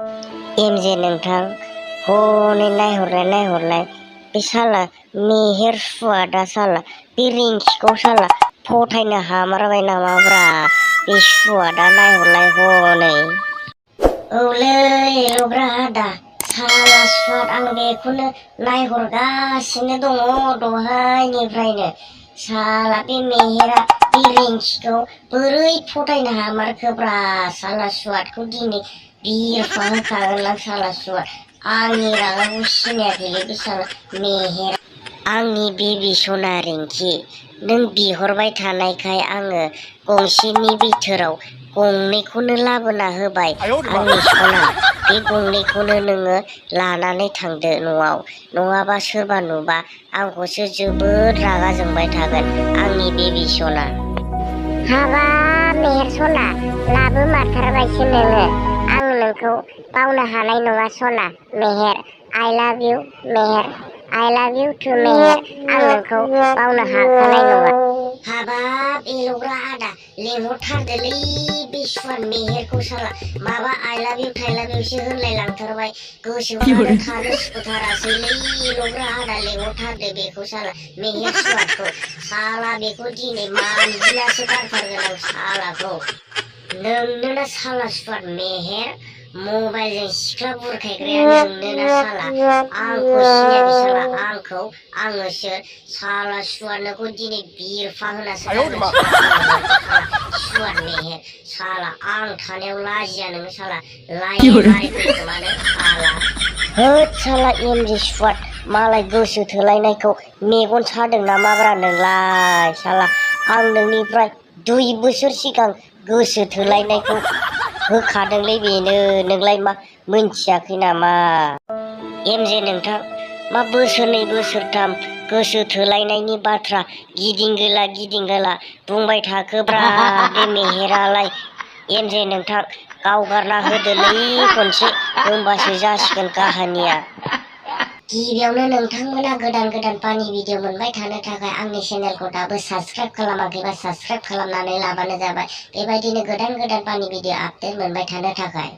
MJ नोंथां हनै नायहरलाय बे साला मेहेर सुवादा साला बे रिंकिखौ साला फथायनो हामारबाय नामाब्रा बे सुवादा नायहरलाय हनै औलै लब्रा आदा साला सुवाद आं बेखौनो नायहरगासिनो दङ दहायनिफ्रायनो साला बे मेहेरा बे रिंकिखौ बोरै फथायनो हामारखोब्रा साला सुवादखौ दिनै बिरफा होखागोनलां साला सुवाद आंनि रागाखौ सिनायाखैलै बे साला मेहेर आंनि बेबि सना रिंकि नों बिहरबाय थानायखाय आङो गंसेनि बिथोराव गंनैखौनो लाबोना होबाय आंनि सना बे गंनैखौनो नोङो लानानै थांदो न'आव नङाबा सोरबा नुबा आंखौसो जोबोद रागा जोंबाय थागोन आंनि बेबि सना हाबाब मेहेर सना लाबोमारथारबायसो नोङो आं नोंखौ बावनो हानाय नङा सना मेहेर आइ लाभ इउ मेहेर आइ लाभ इउ टु मेहेर आं नोंखौ बावनो हाखानाय नङा हाबाब एलग्रा आदा लेंहरथारदोलै बे सुवाद मेहेरखौ साला माबा आइ लाभ इउ थाइ लाभ इउसो होनलाय लांथारबाय गोसोफ्रानो थानो सुखुथारासैलै एलग्रा आदा लेंहरथारदो बेखौ साला मेहेर सुवादखौ साला बेखौ दिनै मानजिनासो गारथारगोन आं सालाखौ नोंनोना साला सुवाद मेहेर मबाइलजों सिख्ला बुरखायग्राया नोंनोना साला आंखौ सिनायाखै साला आंखौ आङोसो साला सुवादनोखौ दिनै बिरफा होनासो सुवाद मेहेर साला आं थानायाव लाजिया नोङो साला लायमारिफैखोमानो साला होद साला एमजे सुवाद मालाय गोसो थोलायनायखौ मेगन सादों नामाब्रा नोंलाय साला आं नोंनिफ्राय 2 बोसोर सिगां गोसो थोलायनायखौ होखादोंलै बेनो नोंलाय मा मोनथियाखै नामा एमजे नोंथां मा बोसोरनै बोसोरथाम गोसो थोलायनायनि बाथ्रा गिदिंगोला बुंबाय थाखोब्रा बे मेहेरालाय एमजे नोंथां गावगारना होदोलै खनसे होमबासो जासिगोन काहानिया गिबियावनो नोंथांमोना गोदान फानि भिडिअ मोनबाय थानो थाखाय आंनि चेनेलखौ दाबो साबस्क्राइब खालामाखैबा साबस्क्राइब खालामनानै लाबानो जाबाय बेबायदिनो गोदान फानि भिडिअ आपडेट मोनबाय थानो थाखाय